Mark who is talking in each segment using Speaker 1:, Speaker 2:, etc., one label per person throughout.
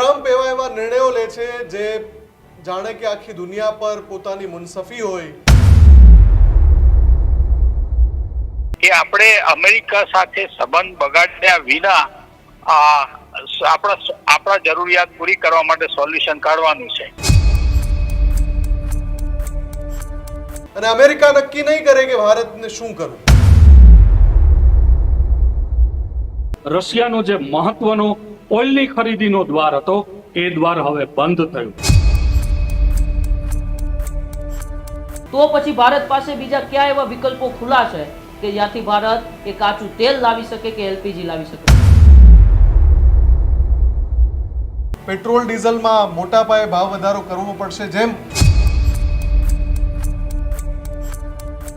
Speaker 1: Trump એવા નિર્ણયો લે છે જે જાણે કે આખી દુનિયા પર પોતાની મુનસફી હોય
Speaker 2: કે આપણે અમેરિકા સાથે સંબંધ બગાડ્યા વિના આપણા જરૂરિયાત પૂરી કરવા માટે સોલ્યુશન કાઢવાનું છે.
Speaker 1: અને અમેરિકા નક્કી નહીં કરે કે ભારતને શું કરવું.
Speaker 3: રશિયાનો જે મહત્વનો ઓઇલની ખરીદીનો દ્વાર હતો એ દ્વાર હવે બંધ થયું.
Speaker 4: તો પછી ભારત પાસે બીજા કયા એવા વિકલ્પો ખુલ્લા છે કે જ્યાંથી ભારત એ કાચું તેલ લાવી શકે કે એલપીજી લાવી શકે?
Speaker 1: પેટ્રોલ ડીઝલમાં મોટા પાયે ભાવ વધારો કરવો પડશે. જેમ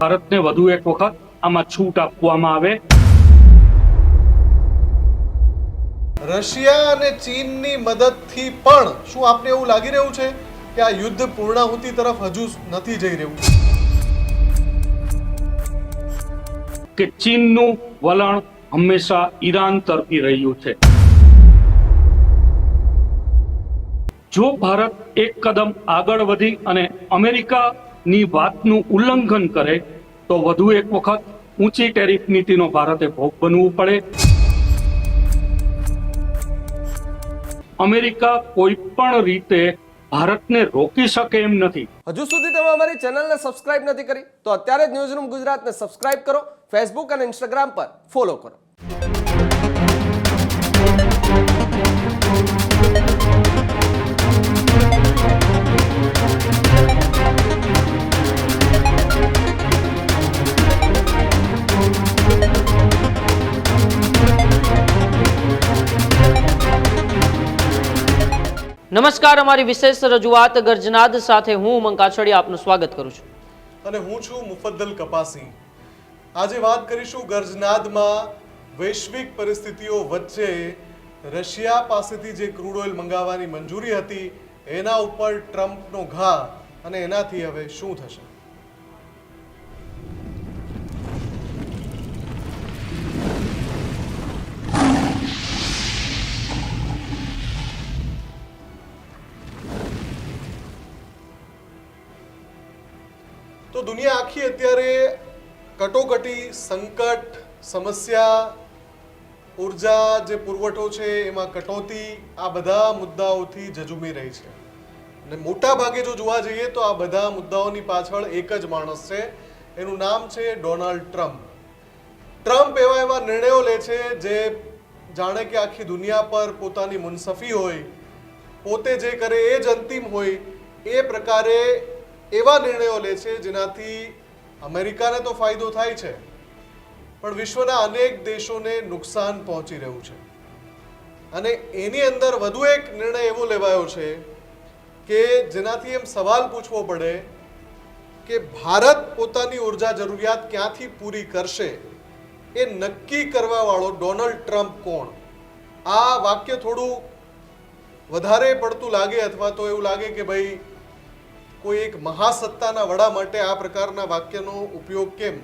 Speaker 3: ભારતને વધુ એક વખત આમાં છૂટ આપવામાં આવે.
Speaker 1: રશિયા અને ચીનની મદદથી પણ શું આપને એવું લાગી રહ્યું છે કે આ યુદ્ધ પૂર્ણાહુતિ તરફ હજુ નથી જઈ રહ્યું?
Speaker 3: કે ચીનનું વલણ હંમેશા ઈરાન તરફી રહ્યું છે. જો ભારત એક કદમ આગળ વધી અને અમેરિકાની વાતનું ઉલ્લંઘન કરે તો વધુ એક વખત ઊંચી ટેરિફ નીતિનો ભારતે ભોગ બનવું પડે. અમેરિકા કોઈ પણ રીતે ભારતને રોકી શકે એમ નથી.
Speaker 5: હજુ સુધી તમે અમારી ચેનલને સબસ્ક્રાઇબ નથી કરી તો અત્યારે જ ન્યૂઝરૂમ ગુજરાતને સબસ્ક્રાઇબ કરો, ફેસબુક અને ઇન્સ્ટાગ્રામ પર ફોલો કરો.
Speaker 4: નમસ્કાર, અમારી વિશેષ રજૂઆત ગર્જનાદ સાથે હું ઉમંગ કાછડિયા આપનું સ્વાગત કરું છું.
Speaker 1: અને હું છું મુફદ્દલ કપાસી. આજે વાત કરીશું ગર્જનાદમાં વૈશ્વિક પરિસ્થિતિઓ વચ્ચે રશિયા પાસેથી જે ક્રૂડ ઓઇલ મંગાવવાની મંજૂરી હતી એના ઉપર ટ્રમ્પનો ઘા અને એનાથી હવે શું થશે. તો દુનિયા આખી અત્યારે કટોકટી, સંકટ, સમસ્યા, ઉર્જા જે પુરવઠો છે એમાં કટોતી, આ બધા મુદ્દાઓથી ઝઝૂમી રહી છે. અને મોટા ભાગે જો જોવા જઈએ તો આ બધા મુદ્દાઓની પાછળ એક જ માણસ છે, એનું નામ છે ડોનાલ્ડ ટ્રમ્પ. ટ્રમ્પ એવા નિર્ણયો લે છે જે જાણે કે આખી દુનિયા પર પોતાની મુનસફી હોય, પોતે જે કરે એ જ અંતિમ હોય એ પ્રકારે એવા નિર્ણયો લે છે જેનાથી અમેરિકાને તો ફાયદો થાય છે પણ વિશ્વના અનેક દેશોને નુકસાન પહોંચી રહ્યું છે. અને એની અંદર વધુ એક નિર્ણય એવો લેવાયો છે કે જેનાથી એમ સવાલ પૂછવો પડે કે ભારત પોતાની ઉર્જા જરૂરિયાત ક્યાંથી પૂરી કરશે એ નક્કી કરવાવાળો ડોનાલ્ડ ટ્રમ્પ કોણ? આ વાક્ય થોડું વધારે પડતું લાગે અથવા તો એવું લાગે કે ભાઈ કોઈ એક મહાસત્તાના વડા માટે આ પ્રકારના વાક્યનો ઉપયોગ કેમ?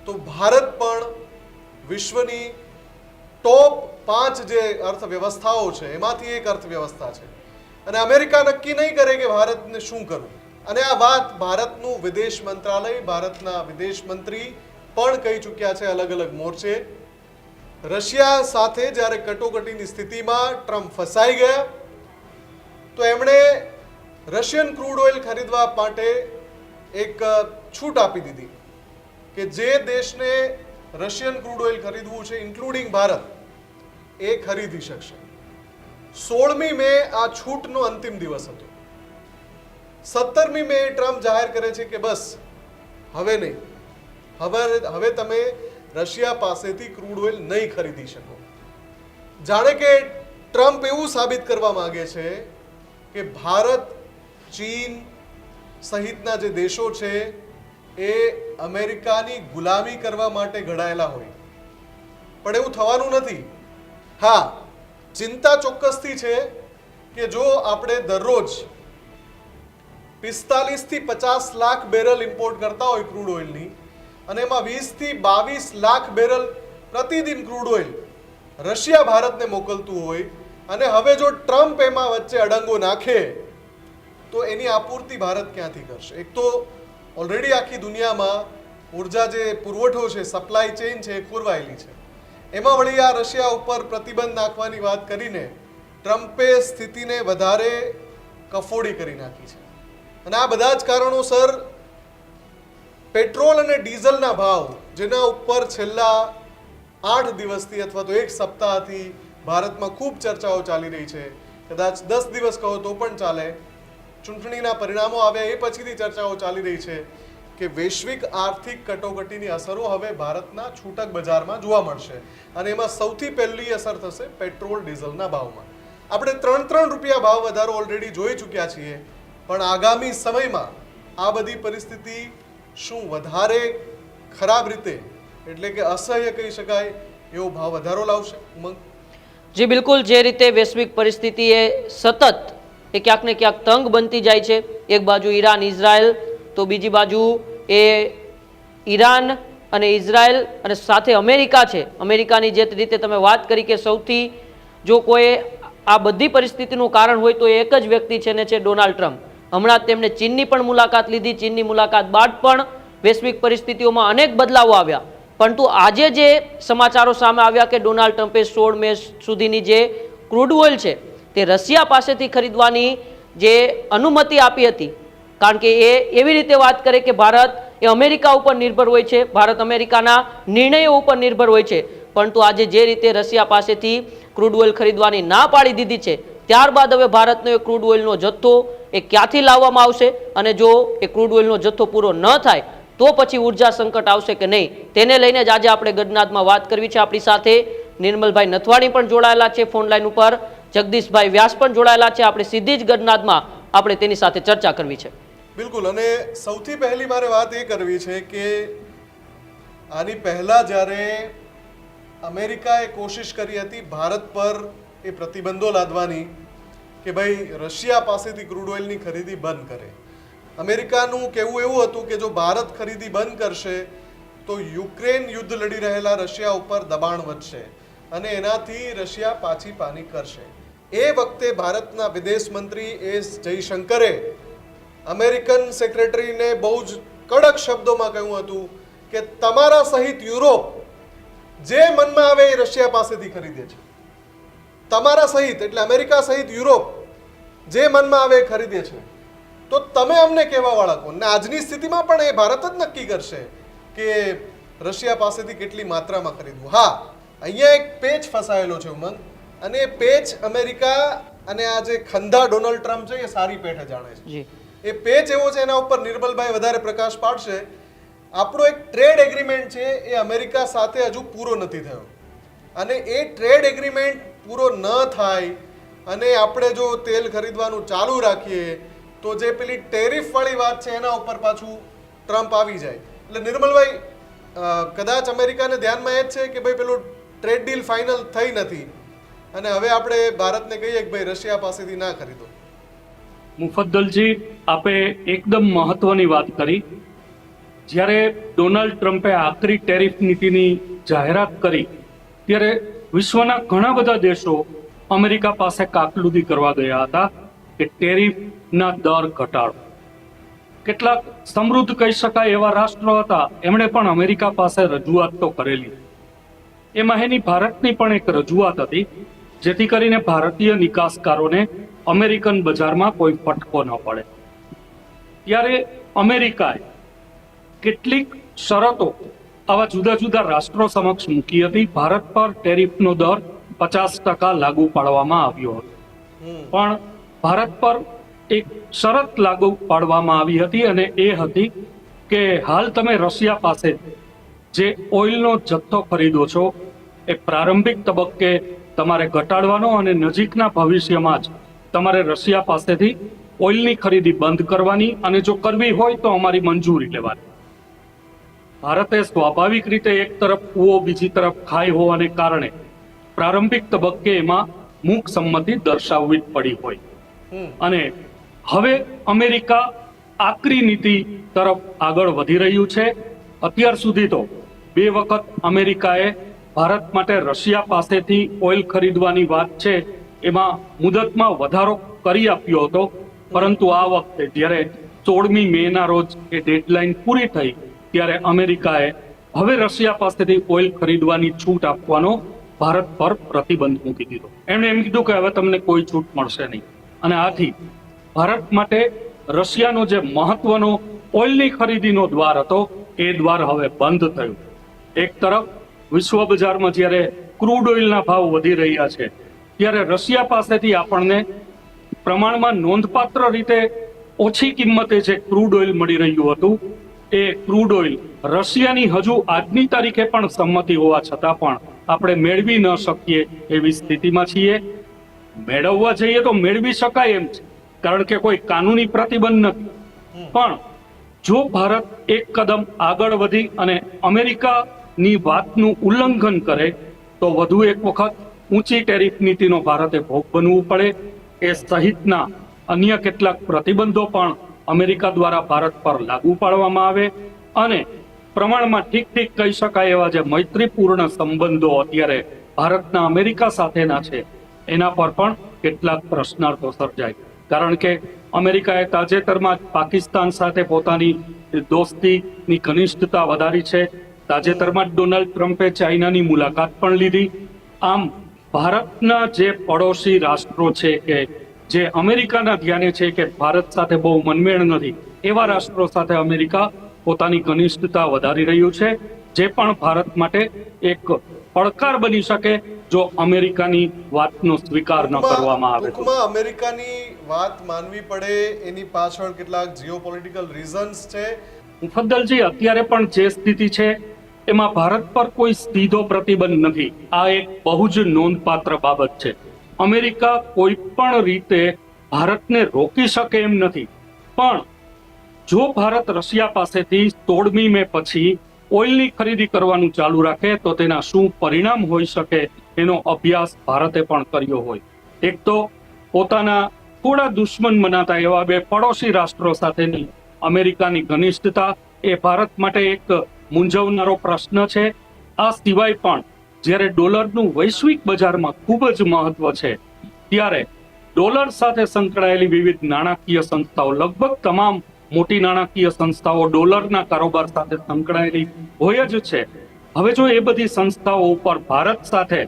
Speaker 1: તો ભારત પણ વિશ્વની ટોપ 5 જે અર્થવ્યવસ્થાઓ છે એમાંથી એક અર્થવ્યવસ્થા છે. અને અમેરિકા નક્કી નહીં કરે કે ભારતને શું કરવું. અને આ વાત ભારતનું વિદેશ મંત્રાલય, ભારતના વિદેશ મંત્રી પણ કહી ચૂક્યા છે અલગ અલગ મોરચે. રશિયા સાથે જ્યારે કટોકટીની સ્થિતિમાં ટ્રમ્પ ફસાઈ ગયા તો એમણે રશિયન ક્રૂડ ઓઇલ ખરીદવા માટે એક છૂટ આપી દીધી કે જે દેશને રશિયન ક્રૂડ ઓઇલ ખરીદવું છે ઇન્ક્લુડિંગ ભારત એ ખરીદી શકશે. 16મી મે આ છૂટનો અંતિમ દિવસ હતો. 17મી મે ટ્રમ્પ જાહેર કરે છે કે બસ હવે નહીં, હવે તમે રશિયા પાસેથી ક્રૂડ ઓઇલ નહીં ખરીદી શકો. જાણે કે ટ્રમ્પ એવું સાબિત કરવા માંગે છે કે ભારત, ચીન સહિતના જે દેશો છે એ અમેરિકાની ગુલામી કરવા માટે ઘડાયેલા હોય. પણ એવું થવાનું નથી. હા, ચિંતા ચોક્કસથી છે કે જો આપણે દરરોજ 45 થી 50 લાખ બેરલ ઇમ્પોર્ટ કરતા હોય ક્રૂડ ઓઇલની અને એમાં 20 થી 22 લાખ બેરલ પ્રતિદિન ક્રૂડ ઓઇલ રશિયા ભારતને મોકલતું હોય અને હવે જો ટ્રમ્પ એમાં વચ્ચે અડંગો નાખે તો એની આપૂર્તિ ભારત ક્યાંથી કરશે? એક તો ઓલરેડી આખી દુનિયામાં ઉર્જા જે પુરવઠો છે, સપ્લાય ચેઇન છે, એ ખોરવાયેલી છે. એમાં વળી આ રશિયા ઉપર પ્રતિબંધ નાખવાની વાત કરીને ટ્રમ્પે સ્થિતિને વધારે કફોડી કરી નાખી છે. અને આ બધા જ કારણોસર પેટ્રોલ અને ડીઝલના ભાવ, જેના ઉપર છેલ્લા 8 દિવસથી અથવા તો એક સપ્તાહથી ભારતમાં ખૂબ ચર્ચાઓ ચાલી રહી છે, કદાચ 10 દિવસ કહો તો પણ ચાલે, ચૂંટણીના પરિણામો આવ્યા એ પછીથી ચર્ચાઓ ચાલી રહી છે કે વૈશ્વિક આર્થિક કટોકટીની અસરો હવે ભારતના છૂટક બજારમાં જોવા મળશે. અને એમાં સૌથી પહેલી અસર થશે પેટ્રોલ ડીઝલના ભાવમાં. આપણે 3 રૂપિયા ભાવ વધારો ઓલરેડી જોઈ ચૂક્યા છીએ, પણ આગામી સમયમાં આ બધી પરિસ્થિતિ શું વધારે ખરાબ રીતે, એટલે કે અસહ્ય કહી શકાય એવો ભાવ વધારો લાવશે? ઉમંગ?
Speaker 4: જી બિલકુલ, જે રીતે વૈશ્વિક પરિસ્થિતિ એ સતત એ ક્યાંક ને ક્યાંક તંગ બનતી જાય છે. એક બાજુ ઈરાન ઇઝરાયલ, તો બીજી બાજુ એ ઈરાન અને ઇઝરાયલ અને સાથે અમેરિકા છે. અમેરિકાની જે રીતે તમે વાત કરી કે સૌથી જો કોઈ આ બધી પરિસ્થિતિનું કારણ હોય તો એક જ વ્યક્તિ છે ને છે ડોનાલ્ડ ટ્રમ્પ. હમણાં જ તેમણે ચીનની પણ મુલાકાત લીધી. ચીનની મુલાકાત બાદ પણ વૈશ્વિક પરિસ્થિતિઓમાં અનેક બદલાવો આવ્યા. પરંતુ આજે જે સમાચારો સામે આવ્યા કે ડોનાલ્ડ ટ્રમ્પે 16 મે સુધીની જે ક્રૂડ ઓઇલ છે તે રશિયા પાસેથી ખરીદવાની જે અનુમતિ આપી હતી, કારણ કે એ એવી રીતે વાત કરે કે ભારત એ અમેરિકા ઉપર નિર્ભર હોય છે, ભારત અમેરિકાના નિર્ણયો ઉપર નિર્ભર હોય છે. પરંતુ આજે જે રીતે રશિયા પાસેથી ક્રૂડ ઓઇલ ખરીદવાની ના પાડી દીધી છે, ત્યારબાદ હવે ભારતનો એ ક્રૂડ ઓઇલનો જથ્થો એ ક્યાંથી લાવવામાં આવશે, અને જો એ ક્રૂડ ઓઇલનો જથ્થો પૂરો ન થાય તો પછી ઉર્જા સંકટ આવશે કે નહીં, તેને લઈને જ આજે આપણે ગડનાથમાં વાત કરવી છે. આપણી સાથે નિર્મલભાઈ નથવાણી પણ જોડાયેલા છે ફોન લાઈન ઉપર, જગદીશભાઈ વ્યાસ પણ જોડાયેલા છે. આપણે સીધી જ ગડનાથમાં આપણે તેની સાથે ચર્ચા કરવી છે.
Speaker 1: બિલકુલ. અને સૌથી પહેલી મારે વાત એ કરવી છે કે આની પહેલા જ્યારે અમેરિકાએ કોશિશ કરી હતી ભારત પર એ પ્રતિબંધો લાદવાની કે ભાઈ રશિયા પાસેથી ક્રૂડ ઓઇલની ખરીદી બંધ કરે, અમેરિકાનું કહેવું એવું હતું કે જો ભારત ખરીદી બંધ કરશે તો યુક્રેન યુદ્ધ લડી રહેલા રશિયા ઉપર દબાણ વધશે અને એનાથી રશિયા પાછી પાની કરશે. એ વખતે ભારતના વિદેશ મંત્રી એસ જયશંકરે અમેરિકન સેક્રેટરીને બહુ જ કડક શબ્દોમાં કહ્યું હતું કે તમારા સહિત યુરોપ જે મનમાં આવે એ રશિયા પાસેથી ખરીદે છે. તમારા સહિત એટલે અમેરિકા સહિત યુરોપ જે મનમાં આવે એ ખરીદે છે, તો તમે અમને કહેવા વાળા કોણ? ને આજની સ્થિતિમાં પણ એ ભારત જ નક્કી કરશે કે રશિયા પાસેથી કેટલી માત્રામાં ખરીદવું. હા, અહીંયા એક પેચ ફસાયેલો છે ઉમંગ, અને એ પેચ અમેરિકા અને આ જે ખંધા ડોનાલ્ડ ટ્રમ્પ છે એ સારી પેઠે જાણે છે. એ પેચ એવો છે, એના ઉપર નિર્મલભાઈ વધારે પ્રકાશ પાડશે. આપણો એક ટ્રેડ એગ્રીમેન્ટ છે એ અમેરિકા સાથે હજુ પૂરો નથી થયો, અને એ ટ્રેડ એગ્રીમેન્ટ પૂરો ન થાય અને આપણે જો તેલ ખરીદવાનું ચાલુ રાખીએ તો જે પેલી ટેરિફ વાળી વાત છે એના ઉપર પાછું ટ્રમ્પ આવી જાય. એટલે નિર્મલભાઈ, કદાચ અમેરિકાને ધ્યાનમાં એ જ છે કે ભાઈ પેલું ટ્રેડ ડીલ ફાઇનલ થઈ નથી અને હવે આપણે ભારતને કહીએ કે ભાઈ રશિયા પાસેથી ના ખરીદો.
Speaker 3: મુફદ્દલજી, આપે એકદમ મહત્વની વાત કરી. જ્યારે ડોનાલ્ડ ટ્રમ્પે આકરી ટેરિફ નીતિની જાહેરાત કરી ત્યારે વિશ્વના ઘણા બધા દેશો અમેરિકા પાસે કાકલુદી કરવા ગયા હતા કે ટેરિફના દર ઘટાડો. કેટલાક સમૃદ્ધ કહી શકાય એવા રાષ્ટ્રો હતા, એમણે પણ અમેરિકા પાસે રજૂઆત તો કરેલી. એમાં એની ભારતની પણ એક રજૂઆત હતી, જેથી કરીને ભારતીય નિકાસકારોને અમેરિકન બજારમાં કોઈ ફટકો ન પડે. ત્યારે અમેરિકાએ કેટલીક શરતો આવા જુદા જુદા રાષ્ટ્રો સમક્ષ મૂકી હતી. ભારત પર ટેરિફનો દર 50% લાગુ પાડવામાં આવ્યો હતો, પણ ભારત પર એક શરત લાગુ પાડવામાં આવી હતી, અને એ હતી કે હાલ તમે રશિયા પાસે જે ઓઇલનો જથ્થો ખરીદો છો એ પ્રારંભિક તબક્કે તમારે ઘટાડવાનો અને નજીકના ભવિષ્યમાં જ તમારે રશિયા પાસેથી ઓઇલની ખરીદી બંધ કરવાની, અને જો કરવી હોય તો અમારી મંજૂરી લેવાની. ભારતે સ્વાભાવિક રીતે એક તરફ કૂવો બીજી તરફ ખાઈ હોવાને કારણે પ્રારંભિક તબક્કે એમાં મૂક સંમતિ દર્શાવવી જ પડી હોય, અને હવે અમેરિકા આકરી નીતિ તરફ આગળ વધી રહ્યું છે. અત્યાર સુધી તો 2 વખત અમેરિકાએ ભારત માટે રશિયા પાસેથી ઓઇલ ખરીદવાની વાત છે એમાં મુદતમાં વધારો કરી આપ્યો હતો, પરંતુ આ વખતે જ્યારે 16મી મેના રોજ એ ડેડલાઇન પૂરી થઈ ત્યારે અમેરિકાએ હવે રશિયા પાસેથી ઓઇલ ખરીદવાની છૂટ આપવાનો ભારત પર પ્રતિબંધ મૂકી દીધો. એમણે એમ કીધું કે હવે તમને કોઈ છૂટ મળશે નહીં, અને આથી ભારત માટે રશિયાનો જે મહત્વનો ઓઇલની ખરીદીનો દ્વાર હતો એ દ્વાર હવે બંધ થયું. એક તરફ વિશ્વ બજારમાં જ્યારે ક્રૂડ ઓઇલના ભાવ વધી રહ્યા છે ત્યારે રશિયા પાસેથી આપણને પ્રમાણમાં નોંધપાત્ર રીતે ઓછી કિંમતે જે ક્રૂડ ઓઇલ મળી રહ્યું હતું એ ક્રૂડ ઓઇલ રશિયાની હજુ આજની તારીખે પણ સંમતિ હોવા છતાં પણ આપણે મેળવી ન શકીએ એવી સ્થિતિમાં છીએ. મેળવવા જઈએ તો મેળવી શકાય એમ છે, કારણ કે કોઈ કાનૂની પ્રતિબંધ નથી. પણ જો ભારત એક કદમ આગળ વધી અને અમેરિકાની વાતનું ઉલ્લંઘન કરે તો વધુ એક વખત ઊંચી ટેરિફ નીતિનો ભારતે ભોગ બનવું પડે. એ સહિતના અન્ય કેટલાક પ્રતિબંધો પણ અમેરિકા દ્વારા ભારત પર લાગુ પાડવામાં આવે અને પ્રમાણમાં ઠીક ઠીક કહી શકાય એવા જે મૈત્રીપૂર્ણ સંબંધો અત્યારે ભારતના અમેરિકા સાથેના છે એના પર પણ કેટલાક પ્રશ્નાર્થો સર્જાય. કારણ કે અમેરિકાએ તાજેતરમાં જ પાકિસ્તાન સાથે પોતાની દોસ્તીની ઘનિષ્ઠતા વધારી છે. તાજેતરમાં જ ડોનાલ્ડ ટ્રમ્પે ચાઇનાની મુલાકાત પણ લીધી. આમ ભારતના જે પડોશી રાષ્ટ્રો છે કે જે અમેરિકાના ધ્યાને છે કે ભારત સાથે બહુ મનમેળ નથી, એવા રાષ્ટ્રો સાથે અમેરિકા પોતાની ઘનિષ્ઠતા વધારી રહ્યું છે, જે પણ ભારત માટે એક પડકાર બની શકે જો અમેરિકાની વાતનો સ્વીકાર ન કરવામાં આવે તો.
Speaker 1: ટૂંકમાં અમેરિકાની વાત માનવી પડે એની પાછળ કેટલાક જીઓપોલિટિકલ રીઝન્સ છે.
Speaker 3: મુફદ્દલજી, અત્યારે પણ જે સ્થિતિ છે એમાં ભારત પર કોઈ સીધો પ્રતિબંધ નથી. આ એક બહુ જ નોંધપાત્ર બાબત છે. અમેરિકા કોઈ પણ રીતે ભારતને રોકી શકે એમ નથી, પણ જો ભારત રશિયા પાસેથી 16મી મે પછી ઓઇલની ખરીદી કરવાનું ચાલુ રાખે તો તેના શું પરિણામ હોઈ શકે એનો અભ્યાસ ભારતે પણ કર્યો હોય. એક તો પોતાના થોડા દુશ્મન મનાતા એવા બે પડોશી રાષ્ટ્રો સાથેની અમેરિકાની ઘનિષ્ઠતા એ ભારત માટે એક મૂંઝવનારો પ્રશ્ન છે. આ સિવાય પણ જ્યારે ડોલરનું વૈશ્વિક બજારમાં ખૂબ જ મહત્વ છે ત્યારે ડોલર સાથે સંકળાયેલી વિવિધ નાણાકીય સંસ્થાઓ, લગભગ તમામ મોટી નાણાકીય સંસ્થાઓ ડોલરના કારોબાર સાથે સંકળાયેલી હોય જ છે. હવે જો એ બધી સંસ્થાઓ ઉપર ભારત સાથે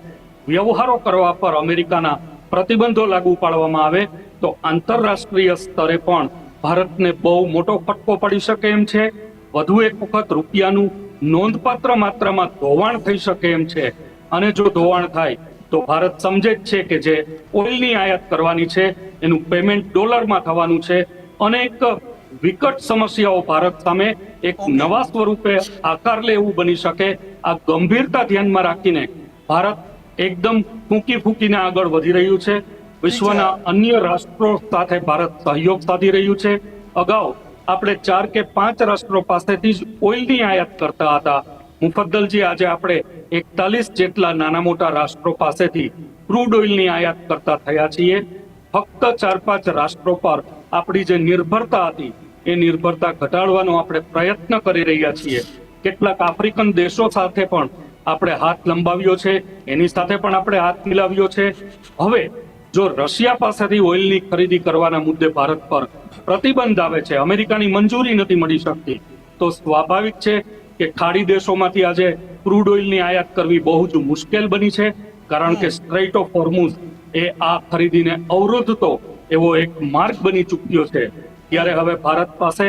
Speaker 3: વ્યવહારો કરવા પર અમેરિકાના પ્રતિબંધો લાગુ પાડવામાં આવે તો આંતરરાષ્ટ્રીય સ્તરે પણ ભારતને બહુ મોટો ફટકો પડી શકે એમ છે. વધુ એક વખત રૂપિયાનું નોંધપાત્ર માત્રામાં ધોવાણ થઈ શકે એમ છે, અને જો ધોવાણ થાય તો ભારત સમજે જ છે કે જે ઓઇલની આયાત કરવાની છે એનું પેમેન્ટ ડોલરમાં થવાનું છે, અને એક વિકટ સમસ્યાઓ ભારત સામે એક નવા સ્વરૂપે આકાર લે એવું બની શકે. આ ગંભીરતા ધ્યાનમાં રાખીને ભારત એકદમ ફૂંકી ફૂંકીને આગળ વધી રહ્યું છે. વિશ્વના અન્ય રાષ્ટ્રો સાથે ભારત સહયોગ સાધી રહ્યું છે. અગાઉ આપણે 4 કે 5 રાષ્ટ્રો પાસેથી જ ઓઇલની આયાત કરતા હતા. મુફદ્દલજી, આજે આપણે 41 જેટલા નાના મોટા રાષ્ટ્રો પાસેથી ક્રૂડ ઓઇલની આયાત કરતા થયા છીએ. ફક્ત 4-5 રાષ્ટ્રો પર આપણી જે નિર્ભરતા હતી એ નિર્ભરતા ઘટાડવાનો આપણે પ્રયત્ન કરી રહ્યા છીએ. કેટલાક આફ્રિકન દેશો સાથે પણ આપણે હાથ લંબાવ્યો છે, એની સાથે પણ આપણે હાથ મિલાવ્યો છે. હવે જો રશિયા પાસેથી ઓઇલની ખરીદી કરવાના મુદ્દે ભારત પર પ્રતિબંધ આવે છે, અમેરિકાની મંજૂરી નથી મળી શકતી, તો સ્વાભાવિક છે કે ખાડી દેશોમાંથી આજે ક્રૂડ ઓઇલની આયાત કરવી બહુ જ મુશ્કેલ બની છે. કારણ કે સ્ટ્રેઇટ ઓફ હોર્મુઝ એ આ ખરીદીને અવરોધતો એવો એક માર્ગ બની ચૂક્યો છે. ત્યારે હવે ભારત પાસે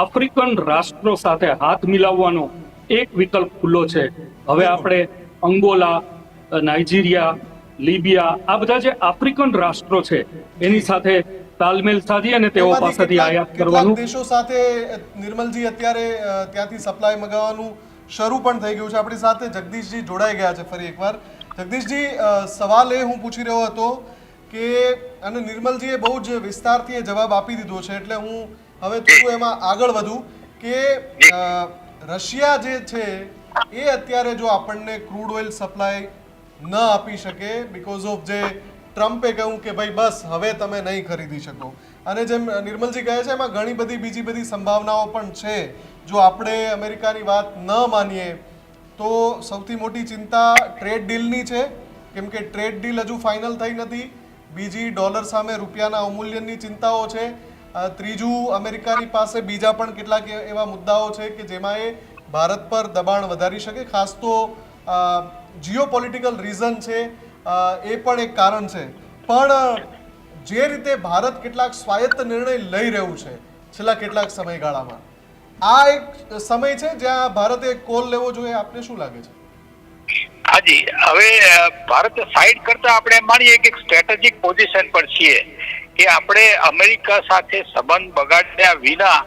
Speaker 3: આફ્રિકન રાષ્ટ્રો સાથે હાથ મિલાવવાનો એક વિકલ્પ ખુલ્લો છે. હવે આપણે અંગોલા, નાઇજીરિયા, લીબિયા, આ બધા જે આફ્રિકન રાષ્ટ્રો છે એની સાથે તાલમેલ સાધી અને તેઓ પાસેથી આયાત કરવાનું.
Speaker 1: દેશો સાથે નિર્મલજી અત્યારે ત્યાંથી સપ્લાય મંગાવવાનું શરૂ પણ થઈ ગયું છે. આપણી સાથે જગદીશજી જોડાઈ ગયા છે ફરી એકવાર. જગદીશજી, સવાલ એ હું પૂછી રહ્યો હતો કે અને નિર્મલજીએ બહુ જ વિસ્તારથી એ જવાબ આપી દીધો છે, એટલે હું હવે થોડું એમાં આગળ વધું કે રશિયા જે છે એ અત્યારે જો આપણને ક્રૂડ ઓઇલ સપ્લાય ન આપી શકે બીકોઝ ઓફ જે ટ્રમ્પે કહ્યું કે ભાઈ બસ હવે તમે નહીં ખરીદી શકો, અને જેમ નિર્મલજી કહે છે એમાં ઘણી બધી બીજી બધી સંભાવનાઓ પણ છે. જો આપણે અમેરિકાની વાત ન માનીએ તો સૌથી મોટી ચિંતા ટ્રેડ ડીલની છે, કેમ કે ટ્રેડ ડીલ હજુ ફાઇનલ થઈ નથી. બીજી ડોલર સામે રૂપિયાના અવમૂલ્યનની ચિંતાઓ છે, ત્રીજું અમેરિકાની પાસે બીજા પણ કેટલાક એવા મુદ્દાઓ છે કે જેમાં એ ભારત પર દબાણ વધારી શકે. ખાસ તો જીઓપોલિટિકલ રીઝન છે એ પણ એક કારણ છે. પણ જે રીતે ભારત કેટલાક સ્વાયત્ત નિર્ણય લઈ રહ્યું છે છેલ્લા કેટલાક સમયગાળામાં, આ એક સમય છે જ્યાં ભારતે કોલ લેવો જોઈએ. આપને શું લાગે છે?
Speaker 2: હાજી, હવે ભારત સાઈડ કરતા આપણે માનીએ કે સ્ટ્રેટેજિક પોઝિશન પર છીએ કે આપણે અમેરિકા સાથે સંબંધ બગાડ્યા વિના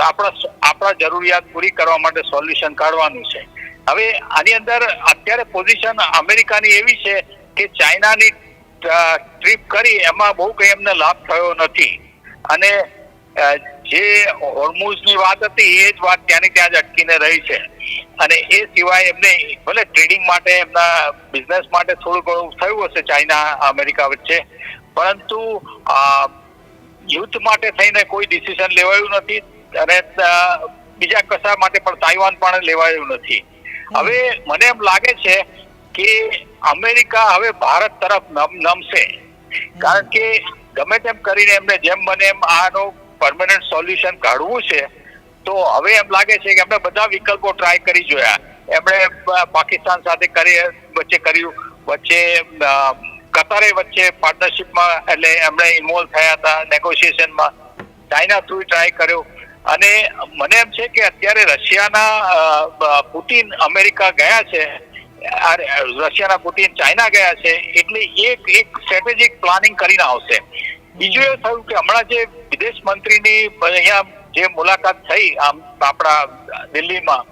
Speaker 2: આપણા જરૂરિયાત પૂરી કરવા માટે સોલ્યુશન કાઢવાનું છે. હવે આની અંદર અત્યારે પોઝિશન અમેરિકાની એવી છે કે ચાઇનાની ટ્રીપ કરી એમાં બહુ કઈ એમને લાભ થયો નથી, અને જે હોર્મુઝની વાત હતી એ જ વાત ત્યાંની ત્યાં જ અટકીને રહી છે. અને એ સિવાય એમને ભલે ટ્રેડિંગ માટે એમના બિઝનેસ માટે થોડું ઘણું થયું હશે ચાઇના અમેરિકા વચ્ચે, પરંતુ યુદ્ધ માટે થઈને કોઈ ડિસિઝન લેવાયું નથી, અને બીજા કશા માટે પણ તાઇવાન પણ લેવાયું નથી. હવે મને એમ લાગે છે કે અમેરિકા હવે ભારત તરફ નમશે, કારણ કે ગમે તેમ કરીને એમને જેમ બને એમ આનો પરમેનન્ટ સોલ્યુશન કાઢવું છે. તો હવે એમ લાગે છે કે એમને બધા વિકલ્પો ટ્રાય કરી જોયા. એમણે પાકિસ્તાન સાથે વચ્ચે કર્યું, વચ્ચે કતારે વચ્ચે પાર્ટનરશિપમાં એટલે એમણે ઇન્વોલ્વ થયા હતા નેગોશિએશનમાં, ચાઇના થ્રુ ટ્રાય કર્યો. અને મને એમ છે કે અત્યારે રશિયાના પુતિન અમેરિકા ગયા છે, રશિયાના પુતિન ચાઇના ગયા છે, એટલે એક સ્ટ્રેટેજિક પ્લાનિંગ કરીને આવશે. બીજું એવું થયું કે હમણાં જે વિદેશ મંત્રીની અહીંયા જે મુલાકાત થઈ આપણા દિલ્હીમાં,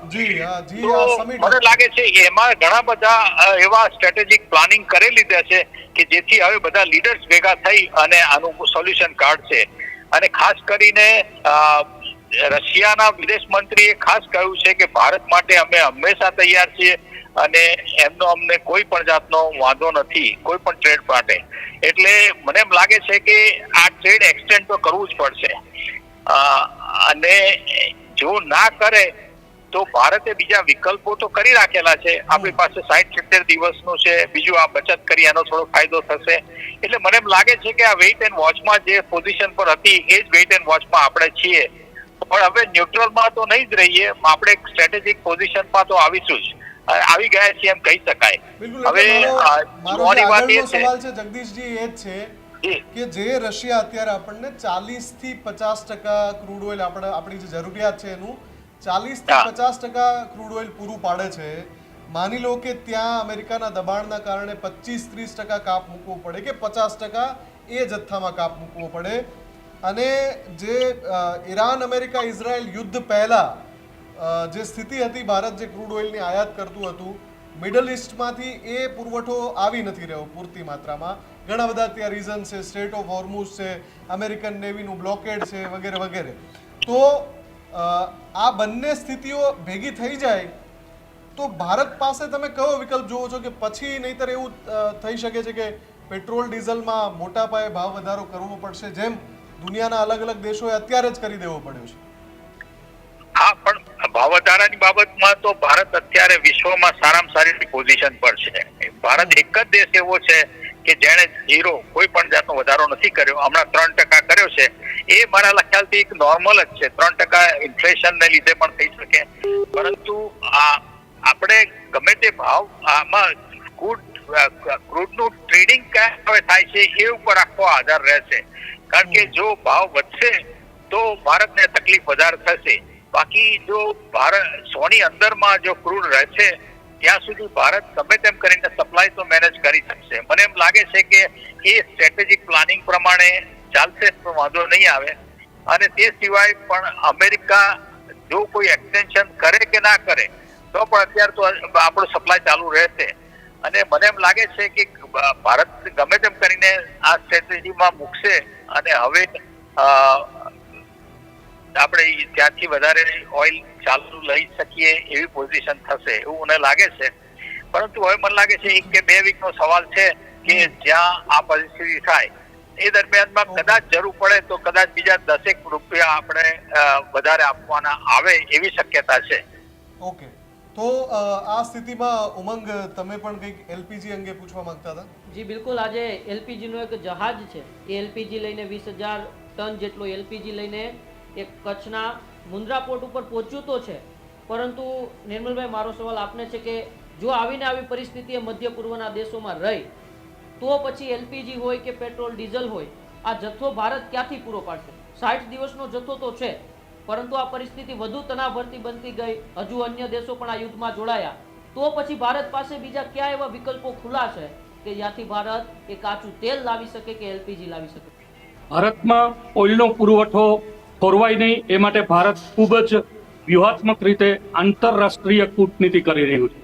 Speaker 2: તો મને લાગે છે એમાં ઘણા બધા એવા સ્ટ્રેટેજિક પ્લાનિંગ કરી લીધા છે કે જેથી હવે બધા લીડર્સ ભેગા થઈ અને આનું સોલ્યુશન કાઢશે. અને ખાસ કરીને રશિયાના વિદેશ મંત્રીએ ખાસ કહ્યું છે કે ભારત માટે અમે હંમેશા તૈયાર છીએ અને એમનો અમને કોઈ પણ જાતનો વાંધો નથી કોઈ પણ ટ્રેડ માટે. એટલે મને એમ લાગે છે કે આ ટ્રેડ એક્સટેન્ડ તો કરવું જ પડશે, અને જો ના કરે તો ભારતે બીજા વિકલ્પો તો કરી રાખેલા છે. આપણી પાસે 60-70 દિવસનું છે, બીજું આ બચત કરી એનો થોડો ફાયદો થશે. એટલે મને એમ લાગે છે કે આ વેઇટ એન્ડ વોચમાં જે પોઝિશન પર હતી એ જ વેઇટ એન્ડ વોચમાં આપણે છીએ. પણ હવે ન્યુટ્રલમાં તો નહીં જ રહીએ, આપણે સ્ટ્રેટેજિક પોઝિશનમાં તો આવીશું જ, આવી ગયા છીએ એમ કહી શકાય. હવે
Speaker 1: મારો આગળનો સવાલ છે જગદીશજી એ જ છે કે જે રશિયા અત્યારે આપણને 40% થી 50% ક્રૂડ ઓઇલ આપણી જે જરૂરિયાત છે એનું 40% થી 50% ક્રૂડ ઓઇલ પૂરું પાડે છે. માની લો કે ત્યાં અમેરિકાના દબાણના કારણે 25-30% કાપ મૂકવો પડે કે 50% એ જથ્થામાં કાપ મૂકવો પડે, અને જે ઈરાન અમેરિકા ઇઝરાયલ યુદ્ધ પહેલા જે સ્થિતિ હતી, ભારત જે ક્રૂડ ઓઇલની આયાત કરતું હતું મિડલ ઇસ્ટમાંથી, એ પુરવઠો આવી નથી રહ્યો પૂરતી માત્રામાં. ઘણા બધા ત્યાં રીઝન છે, સ્ટ્રેટ ઓફ હોર્મુઝ છે, અમેરિકન નેવીનું બ્લોકેડ છે, વગેરે વગેરે. તો આ બંને સ્થિતિઓ ભેગી થઈ જાય તો ભારત પાસે તમે કયો વિકલ્પ જોવો છો કે પછી નહીતર એવું થઈ શકે છે કે પેટ્રોલ ડીઝલમાં મોટા પાયે ભાવ વધારો કરવો પડશે, જેમ દુનિયાના અલગ અલગ દેશોએ અત્યારે જ કરી દેવો પડ્યો છે?
Speaker 2: હા, પણ ભાવ વધારાની બાબતમાં તો ભારત અત્યારે વિશ્વમાં સારામાં સારી પોઝિશન પર છે. ભારત એક જ દેશ એવો છે કે જેણે ઝીરો કોઈ પણ જાતનો વધારો નથી કર્યો. હમણાં 3% કર્યો છે, એ મારા ખ્યાલથી એક નોર્મલ જ છે. 3% ઇન્ફ્લેશનને લીધે પણ થઈ શકે, પરંતુ આપણે ગમે તે ભાવ આમાં ક્રૂડનું ટ્રેડિંગ ક્યાં થાય છે એ ઉપર આખો આધાર રહેશે. કારણ કે જો ભાવ વધશે તો ભારતને તકલીફ વધારે થશે. બાકી જો ભારત 100 ની અંદરમાં જો ક્રૂડ રહેશે ત્યાં સુધી ભારત ગમે તેમ કરીને સપ્લાય તો મેનેજ કરી શકશે. મને એમ લાગે છે કે એ સ્ટ્રેટેજિક પ્લાનિંગ પ્રમાણે ચાલશે તો વાંધો નહીં આવે. અને તે સિવાય પણ અમેરિકા જો કોઈ એક્સટેન્શન કરે કે ના કરે તો પણ અત્યારે તો આપણો સપ્લાય ચાલુ રહેશે. અને મને એમ લાગે છે કે ભારત ગમે તેમ કરીને આ સ્ટ્રેટેજીમાં મૂકશે અને હવે આપણે ત્યાંથી વધારે ઓઇલ ચાલુ લઈ શકીએ એવી પોઝિશન થશે એવું મને લાગે છે. પરંતુ હવે મને લાગે છે 1 કે 2 વીકનો સવાલ છે કે જ્યાં આ પરિસ્થિતિ થાય એ દરમિયાનમાં કદાચ જરૂર પડે તો કદાચ બીજા 10 રૂપિયા આપણે વધારે આપવાના આવે એવી શક્યતા છે.
Speaker 1: ઓકે, તો આ સ્થિતિમાં ઉમંગ, તમે પણ કંઈક એલપીજી અંગે પૂછવા માંગતા હતા?
Speaker 4: જી બિલકુલ, આજે એલપીજીનો એક જહાજ છે, એ એલપીજી લઈને 20,000 ટન જેટલો એલપીજી લઈને એક કચ્છના મુન્દ્રા પોર્ટ ઉપર પહોંચ્યું તો છે, પરંતુ નિર્મલભાઈ, મારો સવાલ આપને છે કે જો આવીને આવી પરિસ્થિતિ એ મધ્ય પૂર્વના દેશોમાં રહી તો પછી એલપીજી હોય કે પેટ્રોલ ડીઝલ હોય, આ જથ્થો ભારત ક્યાંથી પૂરો પાડશે? 60 દિવસનો જથ્થો તો છે, પરંતુ આ પરિસ્થિતિ વધુ તણાવભરતી બનતી ગઈ, હજુ અન્ય દેશો પણ આ યુદ્ધમાં જોડાયા, તો પછી ભારત પાસે બીજા કયા એવા વિકલ્પો ખુલ્લા છે કે જ્યાંથી ભારત એ કાચું તેલ લાવી શકે કે એલપીજી લાવી શકે?
Speaker 3: ભારતમાં ઓઇલનો પુરવઠો ખોરવાય નહીં એ માટે ભારત ખૂબ જ વ્યૂહાત્મક રીતે આંતરરાષ્ટ્રીય કૂટનીતિ કરી રહ્યું છે.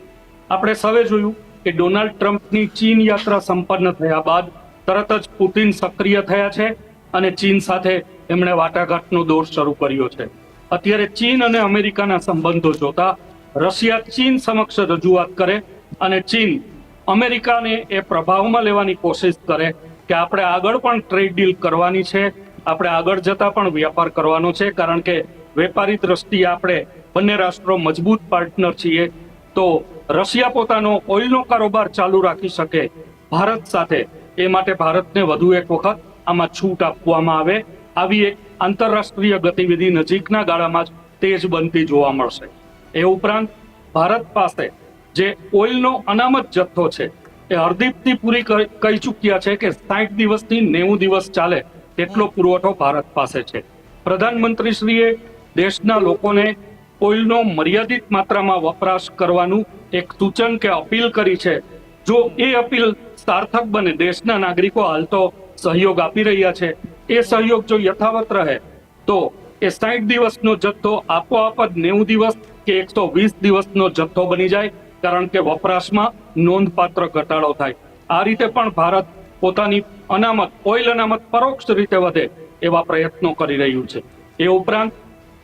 Speaker 3: આપણે સૌએ જોયું કે ડોનાલ્ડ ટ્રમ્પની ચીન યાત્રા સંપન્ન થયા બાદ તરત જ પુતિન સક્રિય થયા છે અને ચીન સાથે એમણે વાટાઘાટનો દોર શરૂ કર્યો છે. અત્યારે ચીન અને અમેરિકાના સંબંધો જોતા રશિયા ચીન સમક્ષ રજૂઆત કરે અને ચીન અમેરિકાને એ પ્રભાવમાં લેવાની કોશિશ કરે કે આપણે આગળ પણ ટ્રેડ ડીલ કરવાની છે, આપણે આગળ જતા પણ વ્યાપાર કરવાનો છે, કારણ કે વેપારી દ્રષ્ટિએ આપણે બંને રાષ્ટ્રો મજબૂત પાર્ટનર છીએ. તો રશિયા પોતાનો ઓઇલનો કારોબાર ચાલુ રાખી શકે ભારત સાથે, એ માટે ભારતને વધુ એક વખત આમાં છૂટ આપવામાં આવે. આવી એક આંતરરાષ્ટ્રીય ગતિવિધિ નજીકના ગાળામાં જ તેજ બનતી જોવા મળશે. એ ઉપરાંત ભારત પાસે જે ઓઇલનો અનામત જથ્થો છે એ હરદીપથી પૂરી કહી ચૂક્યા છે કે 60 દિવસથી 90 દિવસ ચાલે તેટલો પુરવઠો ભારત પાસે છે. પ્રધાનમંત્રીશ્રીએ દેશના લોકોને ઓઇલનો મર્યાદિત માત્રામાં વપરાશ કરવાનું એક સૂચન કે અપીલ કરી છે. જો એ અપીલ સાર્થક બને, દેશના નાગરિકો હાલ તો સહયોગ આપી રહ્યા છે, એ સહયોગ જો યથાવત રહે તો એ 60 દિવસનો જથ્થો આપોઆપ જ 90 દિવસ કે 120 દિવસનો જથ્થો બની જાય, કારણ કે વપરાશમાં નોંધપાત્ર ઘટાડો થાય. આ રીતે પણ ભારત પોતાની અનામત, ઓઇલ અનામત પરોક્ષ રીતે વધે એવા પ્રયત્નો કરી રહ્યું છે. એ ઉપરાંત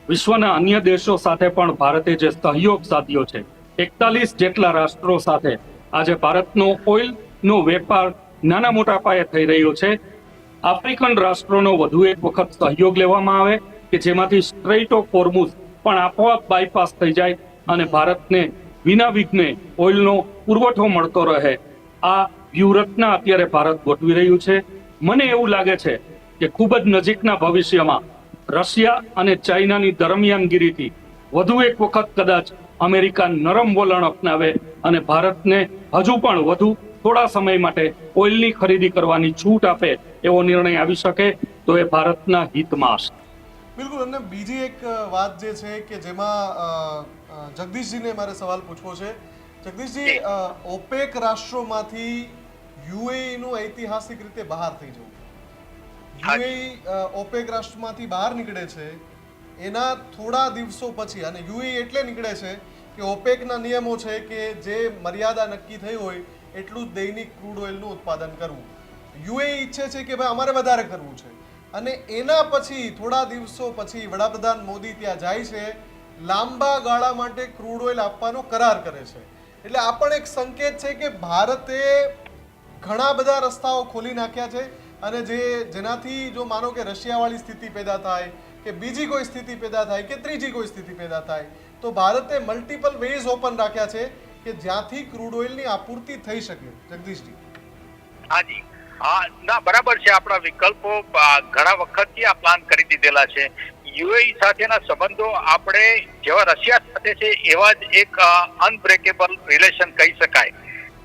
Speaker 3: વિશ્વના અન્ય દેશો સાથે પણ ભારતે જે સહયોગ સાધ્યો છે, 41 જેટલા રાષ્ટ્રો સાથે આજે ભારતનો ઓઇલનો વેપાર નાના મોટા પાયે થઈ રહ્યો છે. આફ્રિકન રાષ્ટ્રોનો વધુ એક વખત સહયોગ લેવામાં આવે કે જેમાંથી સ્ટ્રેઇટ ઓફ હોર્મુઝ પણ આપોઆપ બાયપાસ થઈ જાય અને ભારતને વિના વિઘ્ને ઓઇલનો પુરવઠો મળતો રહે. આ વ્યૂહરચના અત્યારે ભારત ગોઠવી રહ્યું છે. મને એવું લાગે છે કે ખૂબ જ નજીકના ભવિષ્યમાં રશિયા અને ચાઇનાની દરમિયાનગીરીથી વધુ એક વખત કદાચ અમેરિકા નરમ વલણ અપનાવે અને ભારતને હજુ પણ વધુ થોડા સમય માટે ઓઇલની ખરીદી કરવાની છૂટ આપે એવો નિર્ણય આવી શકે તો એ ભારતના હિતમાં હશે.
Speaker 1: બિલકુલ. અને બીજી એક વાત જે છે કે જેમાં જગદીશજીને મારે સવાલ પૂછવો છે. જગદીશજી, ઓપેક રાષ્ટ્રોમાંથી યુએઈનું ઐતિહાસિક રીતે બહાર થઈ જવું, યુએઈ ઓપેક રાષ્ટ્રમાંથી બહાર નીકળે છે એના થોડા દિવસો પછી, અને યુએઈ એટલે નીકળે છે કે ઓપેકના નિયમો છે કે જે મર્યાદા નક્કી થઈ હોય એટલું જ દૈનિક ક્રૂડ ઓઇલનું ઉત્પાદન કરવું. યુએઈ ઈચ્છે છે કે ભાઈ અમારે વધારે કરવું છે, અને એના પછી થોડા દિવસો પછી વડાપ્રધાન મોદી ત્યાં જાય છે, લાંબા ગાળા માટે ક્રૂડ ઓઇલ આપવાનો કરાર કરે છે. એટલે આ પણ એક સંકેત છે કે ભારતે ઘણા બધા રસ્તાઓ ખોલી નાખ્યા છે, અને જેનાથી જો માનો કે રશિયાવાળી સ્થિતિ પેદા થાય કે બીજી કોઈ સ્થિતિ પેદા થાય કે ત્રીજી કોઈ સ્થિતિ પેદા થાય તો ભારતે મલ્ટિપલ વેઝ ઓપન રાખ્યા છે કે જ્યાંથી ક્રૂડ ઓઇલની આપૂર્તિ થઈ શકે. જગદીશજી.
Speaker 2: હાજી, ના બરાબર છે. આપણા વિકલ્પો ઘણા વખતથી આ પ્લાન કરી દીધેલા છે. યુએઈ સાથેના સંબંધો આપણે જેવા રશિયા સાથે છે એવા જ એક અનબ્રેકેબલ રિલેશન કહી શકાય,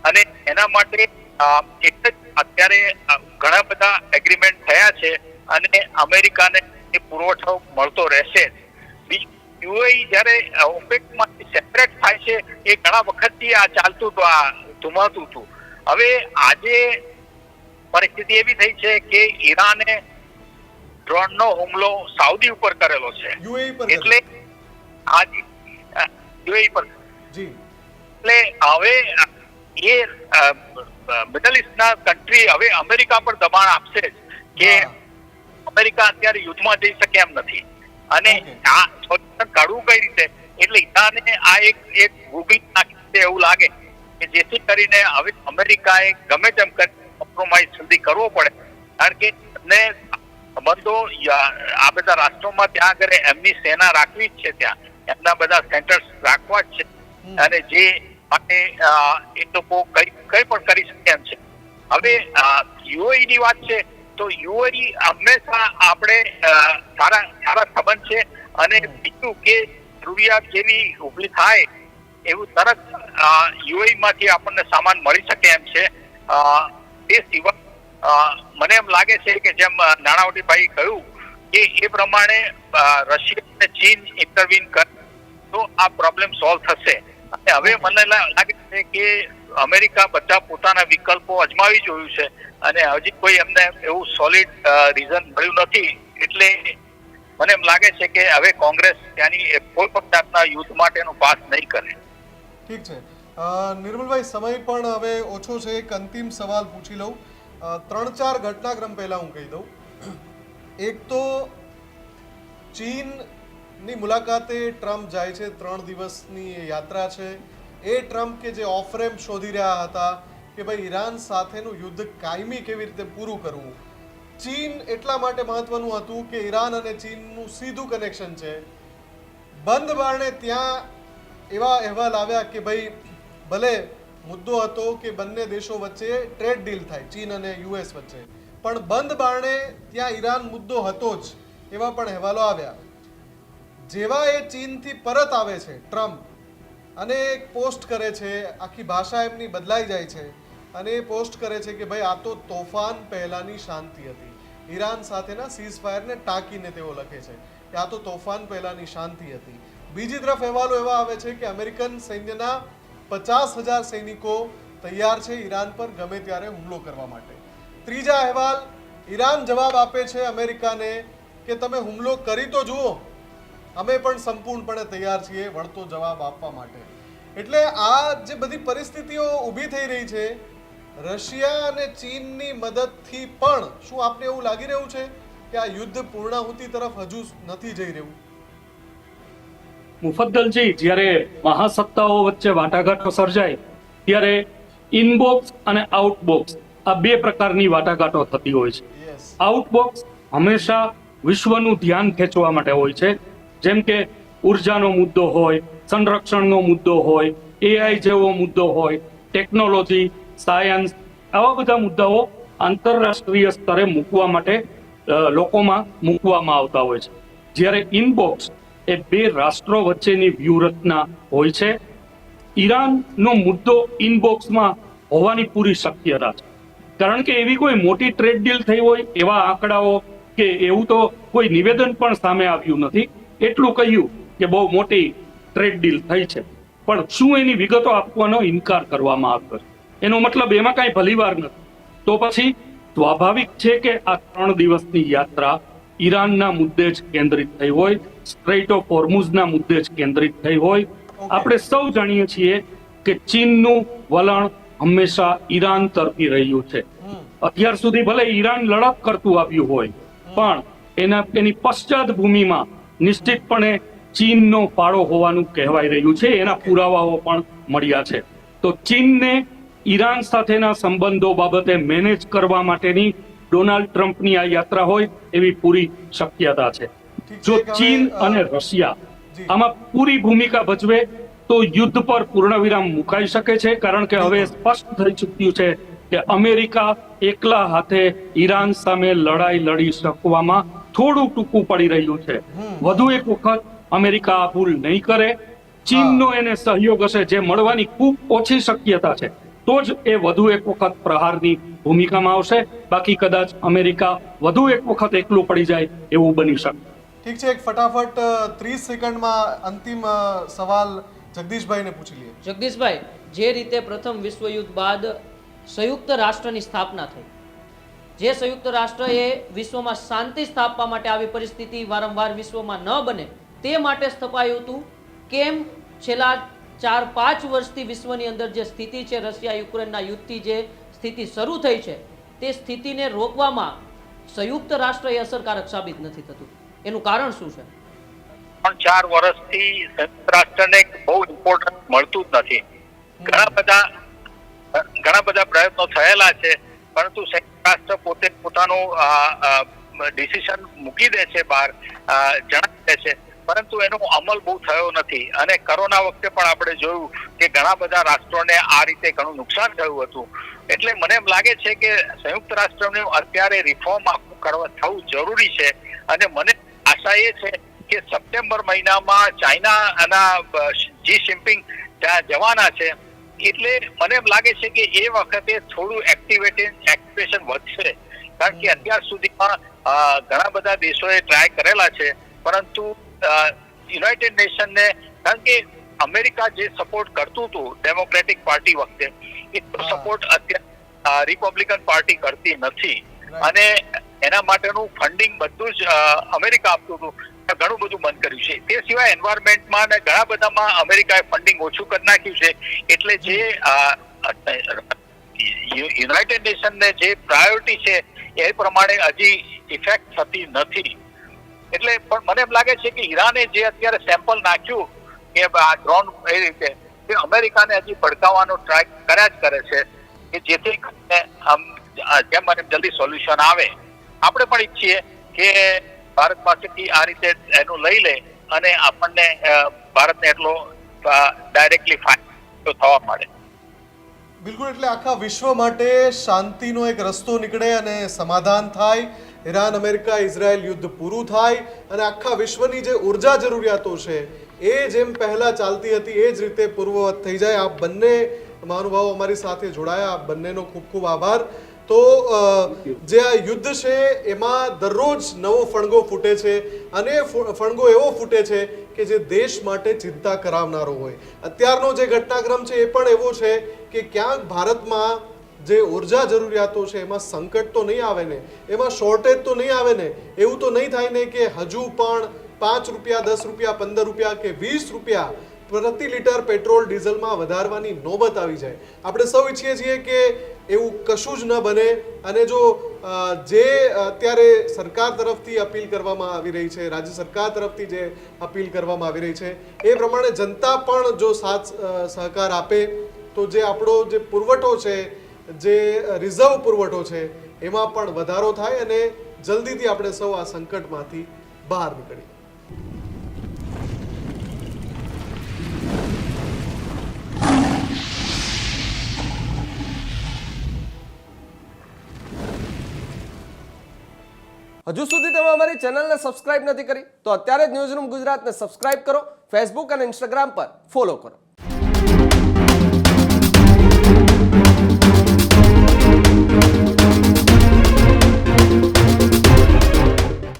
Speaker 2: અને એના માટે એક જ અત્યારે ઘણા બધા એગ્રીમેન્ટ થયા છે અને અમેરિકાને એ પુરવઠો મળતો રહેશે. યુએઈ જ્યારે ઓપેકમાંથી સેપરેટ થાય છે એ ઘણા વખતથી આ ચાલતું હતું, આ ધુમાતું હતું. હવે આજે પરિસ્થિતિ એવી થઈ છે કે ઈરાને ડ્રોનનો હુમલો સાઉદી ઉપર કરેલો છે, એટલે હાજી યુએઈ પર જી, એટલે હવે એ મિડલ ઇસ્ટના કન્ટ્રી હવે અમેરિકા પર દબાણ આપશે કે અમેરિકા અત્યારે યુદ્ધમાં જઈ શકે એમ નથી, અને આ સોલ્યુશન કાઢવું કઈ રીતે, એટલે ઈરાને આ એક ગૂગલ નાખી એવું લાગે કે જેથી કરીને હવે અમેરિકાએ ગમે તેમ કરી કોમ્પ્રોમાઇઝ જલ્દી કરવો પડે, કારણ કે એમને સંબંધો આ બધા રાષ્ટ્રોમાં ત્યાં આગળ એમની સેના રાખવી જ છે, ત્યાં એમના બધા સેન્ટર્સ રાખવા જ છે, અને જે માટે એ લોકો કઈ પણ કરી શકે એમ છે. હવે યુએઈ ની વાત છે તો યુએઈ હંમેશા આપણે સારા સંબંધ છે, અને બીજું કે જરૂરિયાત જેવી ઊભી થાય એવું તરત યુએઈ માંથી આપણને સામાન મળી શકે એમ છે. તે સિવાય મને એમ લાગે છે કે જેમ નાણાવટીભાઈ કહ્યું કે એ પ્રમાણે રશિયા અને ચીન ઇન્ટરવીન કરે તો આ પ્રોબ્લેમ સોલ્વ થશે. અને હવે મને લાગે છે કે અમેરિકા બધા પોતાના વિકલ્પો અજમાવી જોયું છે અને હજી કોઈ એમને એવું સોલિડ રીઝન મળ્યું નથી. એટલે મને એમ લાગે છે કે હવે કોંગ્રેસ ત્યાંની કોઈ પણ જાતના યુદ્ધ માટેનું પાસ નહીં કરે.
Speaker 1: ઠીક છે નિર્મલભાઈ, સમય પણ હવે ઓછો છે. એક અંતિમ સવાલ પૂછી લઉં. 3-4 ઘટનાક્રમ પહેલા હું કહી દઉં. એક તો ચીનની મુલાકાતે ટ્રમ્પ જાય છે, 3 દિવસની યાત્રા છે. એ ટ્રમ્પ કે જે ઓફ રેમ્પ શોધી રહ્યા હતા કે ભાઈ ઈરાન સાથેનું યુદ્ધ કાયમી કેવી રીતે પૂરું કરવું. ચીન એટલા માટે મહત્વનું હતું કે ઈરાન અને ચીનનું સીધું કનેક્શન છે. બંધ બારણે ત્યાં એવા અહેવાલ આવ્યા કે ભાઈ ભલે મુદ્દો હતો કે બંને દેશો વચ્ચે ટ્રેડ ડીલ થાય, ચીન અને યુએસ વચ્ચે, પણ બંધ બારણે ત્યાં ઈરાન મુદ્દો હતો જ, એવા પણ અહેવાલો આવ્યા. જેવા એ ચીનથી પરત આવે છે ટ્રમ્પ અને એક પોસ્ટ કરે છે, આખી ભાષા એમની બદલાઈ જાય છે અને એ પોસ્ટ કરે છે કે ભાઈ આ તો તોફાન પહેલાની શાંતિ હતી. ઈરાન સાથેના સીઝ ફાયરને ટાંકીને તેઓ લખે છે કે આ તો તોફાન પહેલાની શાંતિ હતી. બીજી તરફ અહેવાલો એવા આવે છે કે અમેરિકન સૈન્યના 50,000 સૈનિકો તૈયાર છે ઈરાન પર ગમે ત્યારે હુમલો કરવા માટે. ત્રીજા અહેવાલ, ઈરાન જવાબ આપે છે અમેરિકાને કે તમે હુમલો કરી તો જુઓ, અમે પણ સંપૂર્ણપણે તૈયાર છીએ વળતો જવાબ આપવા માટે. એટલે આ જે બધી પરિસ્થિતિઓ ઊભી થઈ રહી છે રશિયા અને ચીનની મદદથી, પણ શું આપને એવું લાગી રહ્યું છે કે આ યુદ્ધ પૂર્ણાહુતિ તરફ હજુ નથી જઈ રહ્યું?
Speaker 3: મુફદ્દલજી, જ્યારે મહાસત્તાઓ વચ્ચે વાટાઘાટો સર્જાય ત્યારે ઇનબોક્સ અને આઉટબોક્સ આ 2 પ્રકારની વાટાઘાટો થતી હોય છે. આઉટબોક્સ હંમેશા વિશ્વનું ધ્યાન ખેંચવા માટે હોય છે, જેમ કે ઉર્જાનો મુદ્દો હોય, સંરક્ષણનો મુદ્દો હોય, એઆઈ જેવો મુદ્દો હોય, ટેકનોલોજી, સાયન્સ, આવા બધા મુદ્દાઓ આંતરરાષ્ટ્રીય સ્તરે મૂકવા માટે લોકોમાં મૂકવામાં આવતા હોય છે. જ્યારે ઇનબોક્સ એ 2 રાષ્ટ્રો વચ્ચેની વ્યૂહરચના હોય છે. ઈરાનનો મુદ્દો ઇનબોક્સમાં હોવાની પૂરી શક્યતા છે, કારણ કે એવી કોઈ મોટી ટ્રેડ ડીલ થઈ હોય એવા આંકડાઓ કે એવું તો કોઈ નિવેદન પણ સામે આવ્યું નથી. એટલું કહ્યું કે બહુ મોટી ટ્રેડ ડીલ થઈ છે, પણ શું એની વિગતો આપવાનો ઇનકાર કરવામાં આવ્યો છે? એનો મતલબ એમાં કાંઈ ભલીવાર નથી. તો પછી સ્વાભાવિક છે કે આ 3 દિવસની યાત્રા ઈરાનના મુદ્દે જ કેન્દ્રિત થઈ હોય, સ્ટ્રેઇટ ઓફ હોર્મુઝના મુદ્દે જ કેન્દ્રિત થઈ હોય. આપણે સૌ જાણીએ છીએ કે ચીનનું વલણ હંમેશા ઈરાન તરફી રહ્યું છે. અત્યાર સુધી ભલે ઈરાન લડત કરતું આવ્યું હોય, પણ એની પશ્ચાત ભૂમિમાં નિશ્ચિતપણે ચીનનો ફાળો હોવાનું કહેવાય રહ્યું છે. એના પુરાવાઓ પણ મળ્યા છે. તો ચીનને ઈરાન સાથેના સંબંધો બાબતે મેનેજ કરવા માટેની ડોનાલ્ડ ટ્રમ્પની આ યાત્રા હોય એવી પૂરી શક્યતા છે. જો ચીન અને રશિયા આમાં પૂરી ભૂમિકા ભજવે તો યુદ્ધ પર પૂર્ણવિરામ મુકાઈ શકે છે, કારણ કે હવે સ્પષ્ટ થઈ ચૂક્યું છે કે અમેરિકા એકલા હાથે ઈરાન સામે લડાઈ લડી શકવામાં થોડું ટૂંકું પડી રહ્યું છે. વધુ એક વખત અમેરિકા આ ભૂલ નહીં કરે. ચીનનો એને સહયોગ હશે જે મળવાની ખૂબ ઓછી શક્યતા છે, તો જ એ વધુ એક વખત પ્રહારની ભૂમિકામાં આવશે. બાકી કદાચ અમેરિકા વધુ એક વખત એકલું પડી જાય એવું બની શકે.
Speaker 1: ઠીક છે, એક ફટાફટ 30 સેકન્ડમાં અંતિમ સવાલ જગદીશભાઈને પૂછી લઈએ.
Speaker 4: જગદીશભાઈ, જે રીતે પ્રથમ વિશ્વયુદ્ધ બાદ સંયુક્ત રાષ્ટ્રની સ્થાપના થઈ, જે સંયુક્ત રાષ્ટ્ર એ વિશ્વમાં શાંતિ સ્થાપવા માટે આવી પરિસ્થિતિ વારંવાર વિશ્વમાં ન બને તે માટે સ્થપાયું હતું. કેમ છેલ્લા 4-5 વર્ષથી વિશ્વની અંદર જે સ્થિતિ છે, રશિયા યુક્રેનના યુદ્ધથી જે સ્થિતિ શરૂ થઈ છે, તે સ્થિતિને રોકવામાં સંયુક્ત રાષ્ટ્ર એ અસરકારક સાબિત નથી થતું? એનું કારણ શું છે?
Speaker 2: 4 વર્ષથી સંયુક્ત રાષ્ટ્રને બહુ ઇમ્પોર્ટન્સ મળતું જ નથી. ઘણા બધા પ્રયત્નો થયેલા છે, પરંતુ સંયુક્ત રાષ્ટ્ર પોતે પોતાનું ડિસિઝન મૂકી દે છે, બહાર જણાવી દે છે. પરંતુ એનો અમલ બહુ થયો નથી. અને કોરોના વખતે પણ આપણે જોયું કે ઘણા બધા રાષ્ટ્રોને આ રીતે ઘણું નુકસાન થયું હતું. એટલે મને એમ લાગે છે કે સંયુક્ત રાષ્ટ્રનું અત્યારે રિફોર્મ થવું જરૂરી છે. અને મને આશા એ છે કે સપ્ટેમ્બર મહિનામાં ચાઇનાના જી જિનપિંગ ત્યાં જવાના છે. એટલે મને એમ લાગે છે કે એ વખતે થોડું એક્ટિવેશન વધશે. કારણ કે અત્યાર સુધીમાં ઘણા બધા દેશોએ ટ્રાય કરેલા છે, પરંતુ યુનાઇટેડ નેશનને, કારણ કે અમેરિકા જે સપોર્ટ કરતું હતું ડેમોક્રેટિક પાર્ટી વખતે, એટલો સપોર્ટ અત્યારે રિપબ્લિકન પાર્ટી કરતી નથી. અને એના માટેનું ફંડિંગ બધું જ અમેરિકા આપતું હતું, ઘણું બધું બંધ કર્યું છે. તે સિવાય એન્વાયરમેન્ટમાં અને ઘણા બધામાં અમેરિકાએ ફંડિંગ ઓછું કરી નાખ્યું છે. એટલે જે યુનાઇટેડ નેશનને જે પ્રાયોરિટી છે એ પ્રમાણે હજી ઇફેક્ટ થતી નથી. એટલે પણ મને એમ લાગે છે કે ઈરાને જે અત્યારે સેમ્પલ નાખ્યું કે આ ડ્રોન એ રીતે, તે અમેરિકાને હજી ભડકાવવાનો ટ્રાય કર્યા જ કરે છે કે જેથી જેમ મને જલ્દી સોલ્યુશન આવે. આપણે પણ ઈચ્છીએ કે ભારત પાસેથી આ રીતે એનું લઈ લે અને આપણને ભારતને એટલો ડાયરેક્ટલી ફાયદો થવા મળે.
Speaker 1: બિલકુલ, એટલે આખા વિશ્વ માટે શાંતિનો એક રસ્તો નીકળે અને સમાધાન થાય. ઈરાન, અમેરિકા, ઇઝરાયલ યુદ્ધ પૂરું થાય અને આખા વિશ્વની જે ઉર્જા જરૂરિયાતો છે એ જેમ પહેલા ચાલતી હતી એ જ રીતે પૂર્વવત થઈ જાય. આ બંને મહાનુભાવો અમારી સાથે જોડાયા, આ બંનેનો ખૂબ ખૂબ આભાર. તો જે આ યુદ્ધ છે એમાં દરરોજ નવો ફણગો ફૂટે છે અને ફણગો એવો ફૂટે છે કે જે દેશ માટે ચિંતા કરાવનારો હોય. અત્યારનો જે ઘટનાક્રમ છે એ પણ એવો છે કે ક્યાંક ભારતમાં જે ઉર્જા જરૂરિયાતો છે એમાં સંકટ તો નહીં આવે ને, એમાં શોર્ટેજ તો નહીં આવે ને, એવું તો નહીં થાય ને કે હજુ પણ 5 રૂપિયા, 10 રૂપિયા, 15 રૂપિયા કે 20 રૂપિયા પ્રતિ લિટર પેટ્રોલ ડીઝલમાં વધારવાની નોબત આવી જાય. આપણે સૌ ઈચ્છીએ છીએ કે એવું કશું જ ન બને. અને જો જે અત્યારે સરકાર તરફથી અપીલ કરવામાં આવી રહી છે, રાજ્ય સરકાર તરફથી જે અપીલ કરવામાં આવી રહી છે એ પ્રમાણે જનતા પણ જો સાથ સહકાર આપે તો જે આપણો જે પુરવઠો છે, જે રિઝર્વ પુરવઠો છે એમાં પણ વધારો થાય અને જલ્દીથી આપણે સૌ આ સંકટમાંથી બહાર નીકળીએ.
Speaker 5: હજુ સુધી તમે અમારી ચેનલને સબસ્ક્રાઇબ નથી કરી તો અત્યારે જ ન્યૂઝરૂમ ગુજરાતને સબસ્ક્રાઇબ કરો, ફેસબુક અને ઇન્સ્ટાગ્રામ પર ફોલો કરો.